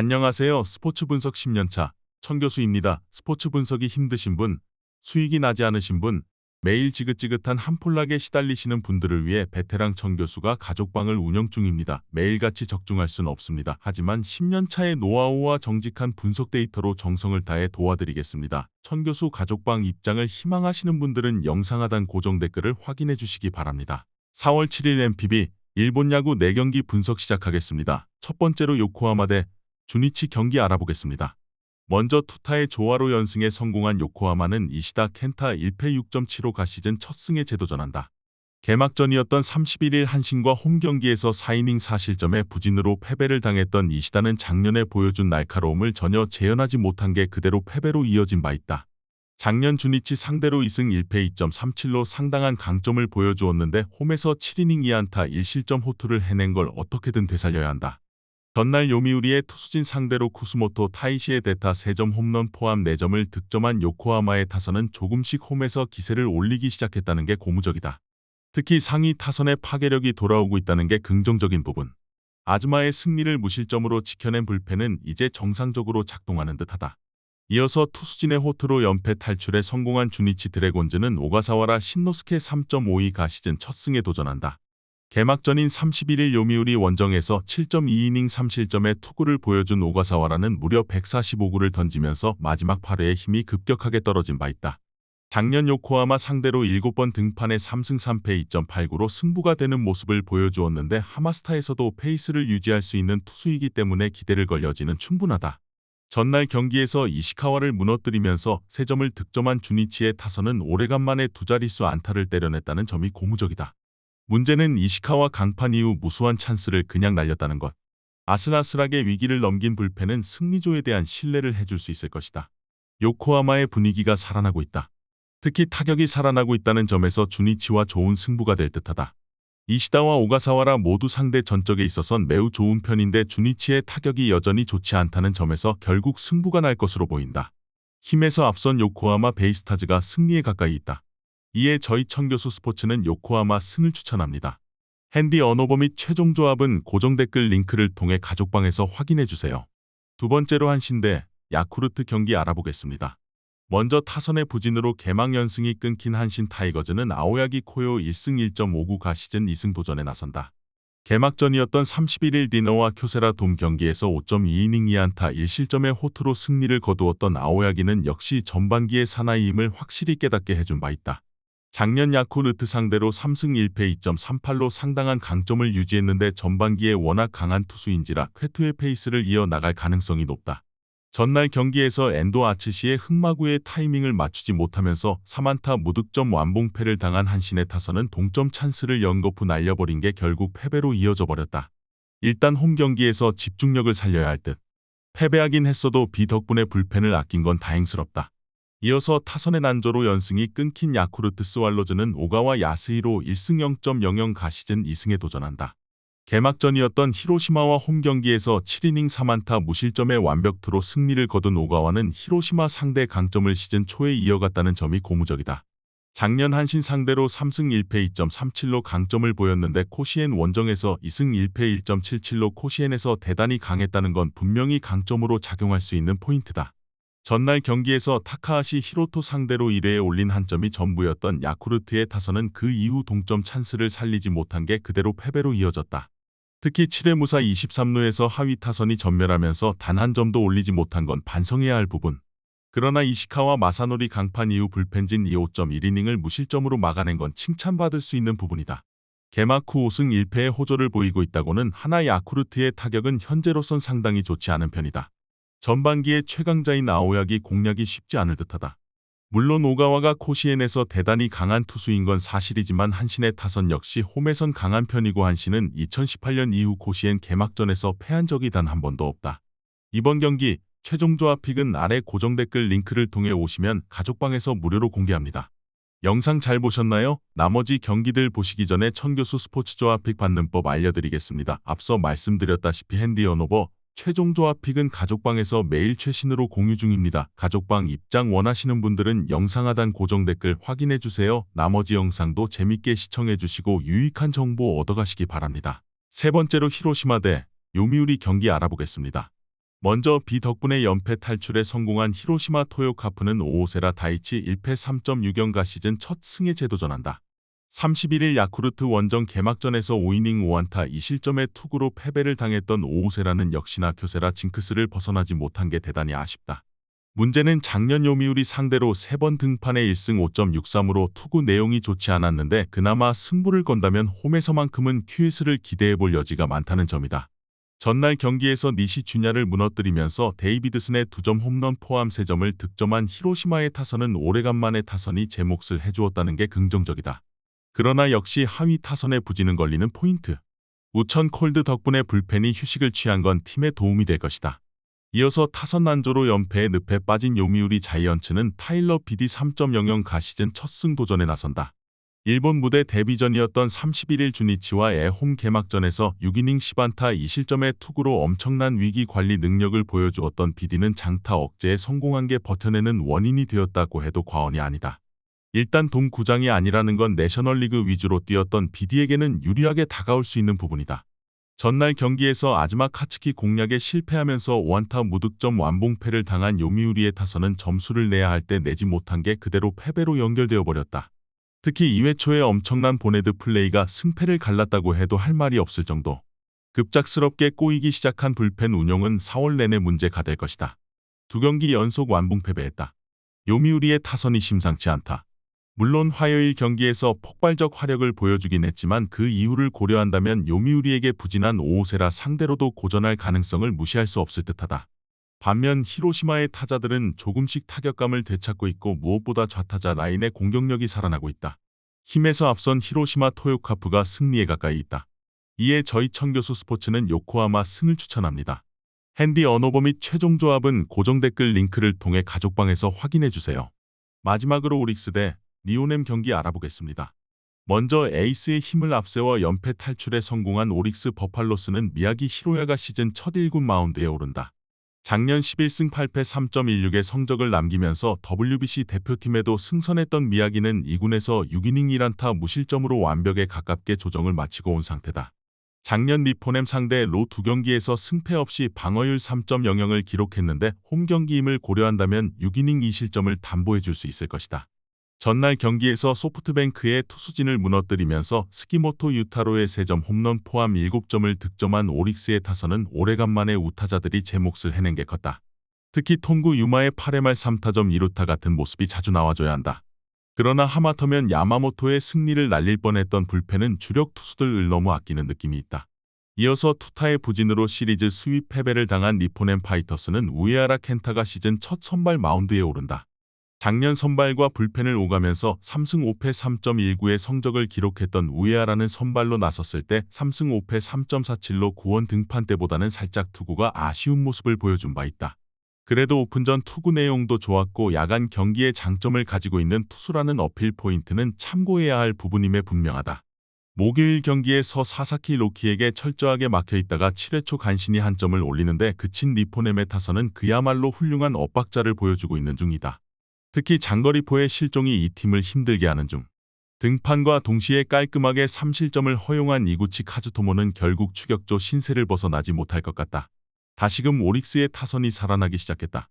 안녕하세요. 스포츠 분석 10년차 천교수입니다. 스포츠 분석이 힘드신 분, 수익이 나지 않으신 분, 매일 지긋지긋한 한폴락에 시달리시는 분들을 위해 베테랑 천교수가 가족방을 운영 중입니다. 매일같이 적중할 수는 없습니다. 하지만 10년차의 노하우와 정직한 분석 데이터로 정성을 다해 도와드리겠습니다. 천교수 가족방 입장을 희망하시는 분들은 영상 하단 고정 댓글을 확인해 주시기 바랍니다. 4월 7일 MPB 일본 야구 4경기 분석 시작하겠습니다. 첫 번째로 요코하마 대 주니치 경기 알아보겠습니다. 먼저 투타의 조화로 연승에 성공한 요코하마는 이시다 켄타 1패 6.75가 시즌 첫 승에 재도전한다. 개막전이었던 31일 한신과 홈경기에서 4이닝 4실점의 부진으로 패배를 당했던 이시다는 작년에 보여준 날카로움을 전혀 재현하지 못한 게 그대로 패배로 이어진 바 있다. 작년 주니치 상대로 2승 1패 2.37로 상당한 강점을 보여주었는데 홈에서 7이닝 2안타 1실점 호투를 해낸 걸 어떻게든 되살려야 한다. 전날 요미우리의 투수진 상대로 쿠스모토 타이시의 대타 3점 홈런 포함 4점을 득점한 요코하마의 타선은 조금씩 홈에서 기세를 올리기 시작했다는 게 고무적이다. 특히 상위 타선의 파괴력이 돌아오고 있다는 게 긍정적인 부분. 아즈마의 승리를 무실점으로 지켜낸 불펜은 이제 정상적으로 작동하는 듯하다. 이어서 투수진의 호투로 연패 탈출에 성공한 주니치 드래곤즈는 오가사와라 신노스케 3.52가 시즌 첫 승에 도전한다. 개막전인 31일 요미우리 원정에서 7.2이닝 3실점의 투구를 보여준 오가사와라는 무려 145구를 던지면서 마지막 8회에 힘이 급격하게 떨어진 바 있다. 작년 요코하마 상대로 7번 등판에 3승 3패 2.89로 승부가 되는 모습을 보여주었는데 하마스타에서도 페이스를 유지할 수 있는 투수이기 때문에 기대를 걸 여지는 충분하다. 전날 경기에서 이시카와를 무너뜨리면서 3점을 득점한 주니치의 타선은 오래간만에 두 자릿수 안타를 때려냈다는 점이 고무적이다. 문제는 이시카와 강판 이후 무수한 찬스를 그냥 날렸다는 것. 아슬아슬하게 위기를 넘긴 불펜은 승리조에 대한 신뢰를 해줄 수 있을 것이다. 요코하마의 분위기가 살아나고 있다. 특히 타격이 살아나고 있다는 점에서 주니치와 좋은 승부가 될 듯하다. 이시다와 오가사와라 모두 상대 전적에 있어선 매우 좋은 편인데 주니치의 타격이 여전히 좋지 않다는 점에서 결국 승부가 날 것으로 보인다. 힘에서 앞선 요코하마 베이스타즈가 승리에 가까이 있다. 이에 저희 천교수 스포츠는 요코하마 승을 추천합니다. 핸디 언어버 및 최종 조합은 고정 댓글 링크를 통해 가족방에서 확인해주세요. 두 번째로 한신 대 야쿠르트 경기 알아보겠습니다. 먼저 타선의 부진으로 개막 연승이 끊긴 한신 타이거즈는 아오야기 코요 1승 1.59가 시즌 2승 도전에 나선다. 개막전이었던 31일 디너와 쿄세라 돔 경기에서 5.2이닝 2안타 1실점의 호투로 승리를 거두었던 아오야기는 역시 전반기의 사나이임을 확실히 깨닫게 해준 바 있다. 작년 야쿠르트 상대로 3승 1패 2.38로 상당한 강점을 유지했는데 전반기에 워낙 강한 투수인지라 쾌투의 페이스를 이어나갈 가능성이 높다. 전날 경기에서 엔도 아츠시의 흑마구의 타이밍을 맞추지 못하면서 3안타 무득점 완봉패를 당한 한신의 타선은 동점 찬스를 연거푸 날려버린 게 결국 패배로 이어져 버렸다. 일단 홈 경기에서 집중력을 살려야 할 듯. 패배하긴 했어도 비 덕분에 불펜을 아낀 건 다행스럽다. 이어서 타선의 난조로 연승이 끊긴 야쿠르트 스왈로즈는 오가와 야스히로 1승 0.00가 시즌 2승에 도전한다. 개막전이었던 히로시마와 홈 경기에서 7이닝 3안타 무실점의 완벽투로 승리를 거둔 오가와는 히로시마 상대 강점을 시즌 초에 이어갔다는 점이 고무적이다. 작년 한신 상대로 3승 1패 2.37로 강점을 보였는데 코시엔 원정에서 2승 1패 1.77로 코시엔에서 대단히 강했다는 건 분명히 강점으로 작용할 수 있는 포인트다. 전날 경기에서 타카하시 히로토 상대로 1회에 올린 한 점이 전부였던 야쿠르트의 타선은 그 이후 동점 찬스를 살리지 못한 게 그대로 패배로 이어졌다. 특히 7회 무사 23루에서 하위 타선이 전멸하면서 단 한 점도 올리지 못한 건 반성해야 할 부분. 그러나 이시카와 마사노리 강판 이후 불펜진 5.1이닝을 무실점으로 막아낸 건 칭찬받을 수 있는 부분이다. 개막 후 5승 1패의 호조를 보이고 있다고는 하나 야쿠르트의 타격은 현재로선 상당히 좋지 않은 편이다. 전반기의 최강자인 아오야기 공략이 쉽지 않을 듯하다. 물론 오가와가 코시엔에서 대단히 강한 투수인 건 사실이지만 한신의 타선 역시 홈에선 강한 편이고 한신은 2018년 이후 코시엔 개막전에서 패한 적이 단 한 번도 없다. 이번 경기 최종 조합 픽은 아래 고정 댓글 링크를 통해 오시면 가족방에서 무료로 공개합니다. 영상 잘 보셨나요? 나머지 경기들 보시기 전에 천교수 스포츠 조합 픽 받는 법 알려드리겠습니다. 앞서 말씀드렸다시피 핸디 언어버 최종 조합 픽은 가족방에서 매일 최신으로 공유 중입니다. 가족방 입장 원하시는 분들은 영상 하단 고정 댓글 확인해주세요. 나머지 영상도 재밌게 시청해주시고 유익한 정보 얻어가시기 바랍니다. 세 번째로 히로시마 대 요미우리 경기 알아보겠습니다. 먼저 비 덕분에 연패 탈출에 성공한 히로시마 토요카프는 오오세라 다이치 1패 3.6연가 시즌 첫 승에 재도전한다. 31일 야쿠르트 원정 개막전에서 5이닝 5안타 2실점의 투구로 패배를 당했던 오오세라는 역시나 교세라 징크스를 벗어나지 못한 게 대단히 아쉽다. 문제는 작년 요미우리 상대로 3번 등판에 1승 5.63으로 투구 내용이 좋지 않았는데 그나마 승부를 건다면 홈에서만큼은 QS를 기대해볼 여지가 많다는 점이다. 전날 경기에서 니시 주냐를 무너뜨리면서 데이비드슨의 2점 홈런 포함 3점을 득점한 히로시마의 타선은 오래간만에 타선이 제 몫을 해주었다는 게 긍정적이다. 그러나 역시 하위 타선의 부진은 걸리는 포인트. 우천 콜드 덕분에 불펜이 휴식을 취한 건 팀에 도움이 될 것이다. 이어서 타선 난조로 연패에 늪에 빠진 요미우리 자이언츠는 타일러 비디 3.00가 시즌 첫 승 도전에 나선다. 일본 무대 데뷔전이었던 31일 주니치와의 홈 개막전에서 6이닝 10안타 2실점의 투구로 엄청난 위기 관리 능력을 보여주었던 비디는 장타 억제에 성공한 게 버텨내는 원인이 되었다고 해도 과언이 아니다. 일단 동구장이 아니라는 건 내셔널리그 위주로 뛰었던 비디에게는 유리하게 다가올 수 있는 부분이다. 전날 경기에서 아즈마 카츠키 공략에 실패하면서 5안타 무득점 완봉패를 당한 요미우리의 타선은 점수를 내야 할 때 내지 못한 게 그대로 패배로 연결되어 버렸다. 특히 2회 초에 엄청난 보네드 플레이가 승패를 갈랐다고 해도 할 말이 없을 정도. 급작스럽게 꼬이기 시작한 불펜 운용은 4월 내내 문제가 될 것이다. 2경기 연속 완봉 패배했다. 요미우리의 타선이 심상치 않다. 물론 화요일 경기에서 폭발적 화력을 보여주긴 했지만 그 이유를 고려한다면 요미우리에게 부진한 오오세라 상대로도 고전할 가능성을 무시할 수 없을 듯하다. 반면 히로시마의 타자들은 조금씩 타격감을 되찾고 있고 무엇보다 좌타자 라인의 공격력이 살아나고 있다. 힘에서 앞선 히로시마 토요카프가 승리에 가까이 있다. 이에 저희 청교수 스포츠는 요코하마 승을 추천합니다. 핸디 언오버 및 최종 조합은 고정 댓글 링크를 통해 가족방에서 확인해주세요. 마지막으로 오릭스 대 니오넴 경기 알아보겠습니다. 먼저 에이스의 힘을 앞세워 연패 탈출에 성공한 오릭스 버팔로스는 미야기 히로야가 시즌 첫 1군 마운드에 오른다. 작년 11승 8패 3.16의 성적을 남기면서 WBC 대표팀에도 승선했던 미야기는 2군에서 6이닝 1안타 무실점으로 완벽에 가깝게 조정을 마치고 온 상태다. 작년 니포넴 상대 로 2경기에서 승패 없이 방어율 3.00을 기록했는데 홈경기임을 고려한다면 6이닝 2실점을 담보해줄 수 있을 것이다. 전날 경기에서 소프트뱅크의 투수진을 무너뜨리면서 스기모토 유타로의 3점 홈런 포함 7점을 득점한 오릭스의 타선은 오래간만에 우타자들이 제 몫을 해낸 게 컸다. 특히 통구 유마의 8회말 3타점 2루타 같은 모습이 자주 나와줘야 한다. 그러나 하마터면 야마모토의 승리를 날릴 뻔했던 불펜은 주력 투수들을 너무 아끼는 느낌이 있다. 이어서 투타의 부진으로 시리즈 수위 패배를 당한 니포넴 파이터스는 우에하라 켄타가 시즌 첫 선발 마운드에 오른다. 작년 선발과 불펜을 오가면서 3승 5패 3.19의 성적을 기록했던 우에하라는 선발로 나섰을 때 3승 5패 3.47로 구원 등판 때보다는 살짝 투구가 아쉬운 모습을 보여준 바 있다. 그래도 오픈전 투구 내용도 좋았고 야간 경기에 장점을 가지고 있는 투수라는 어필 포인트는 참고해야 할 부분임에 분명하다. 목요일 경기에서 사사키 로키에게 철저하게 막혀있다가 7회 초 간신히 한 점을 올리는데 그친 니포넴의 타선은 그야말로 훌륭한 엇박자를 보여주고 있는 중이다. 특히 장거리포의 실종이 이 팀을 힘들게 하는 중. 등판과 동시에 깔끔하게 3실점을 허용한 이구치 카즈토모는 결국 추격조 신세를 벗어나지 못할 것 같다. 다시금 오릭스의 타선이 살아나기 시작했다.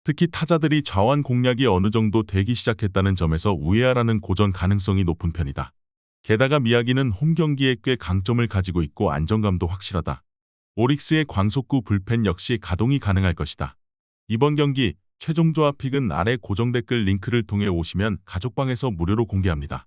특히 타자들이 좌완 공략이 어느 정도 되기 시작했다는 점에서 우에하라는 고전 가능성이 높은 편이다. 게다가 미야기는 홈경기에 꽤 강점을 가지고 있고 안정감도 확실하다. 오릭스의 광속구 불펜 역시 가동이 가능할 것이다. 이번 경기 최종 조합 픽은 아래 고정 댓글 링크를 통해 오시면 가족방에서 무료로 공개합니다.